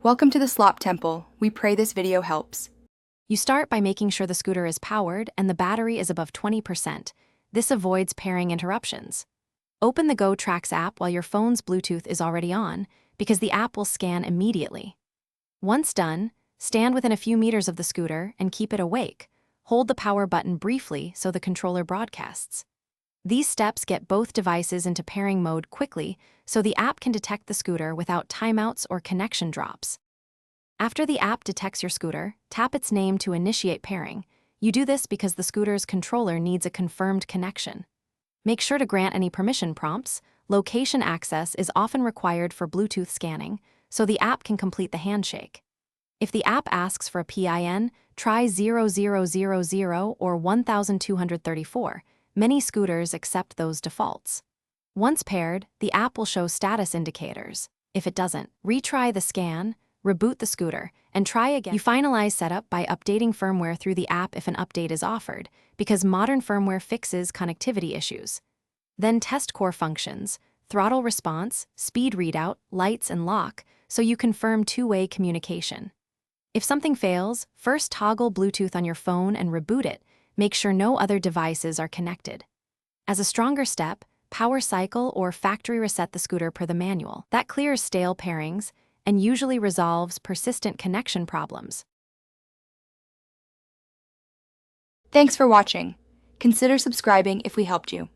Welcome to the Slop Temple. We pray this video helps. You start by making sure the scooter is powered and the battery is above 20%. This avoids pairing interruptions. Open the Gotrax app while your phone's Bluetooth is already on, because the app will scan immediately. Once done, stand within a few meters of the scooter and keep it awake. Hold the power button briefly so the controller broadcasts. These steps get both devices into pairing mode quickly, so the app can detect the scooter without timeouts or connection drops. After the app detects your scooter, tap its name to initiate pairing. You do this because the scooter's controller needs a confirmed connection. Make sure to grant any permission prompts. Location access is often required for Bluetooth scanning, so the app can complete the handshake. If the app asks for a PIN, try 0000 or 1234. Many scooters accept those defaults. Once paired, the app will show status indicators. If it doesn't, retry the scan, reboot the scooter, and try again. You finalize setup by updating firmware through the app if an update is offered, because modern firmware fixes connectivity issues. Then test core functions, throttle response, speed readout, lights, and lock, so you confirm two-way communication. If something fails, first toggle Bluetooth on your phone and reboot it. Make sure no other devices are connected. As a stronger step, power cycle or factory reset the scooter per the manual. That clears stale pairings and usually resolves persistent connection problems. Thanks for watching. Consider subscribing if we helped you.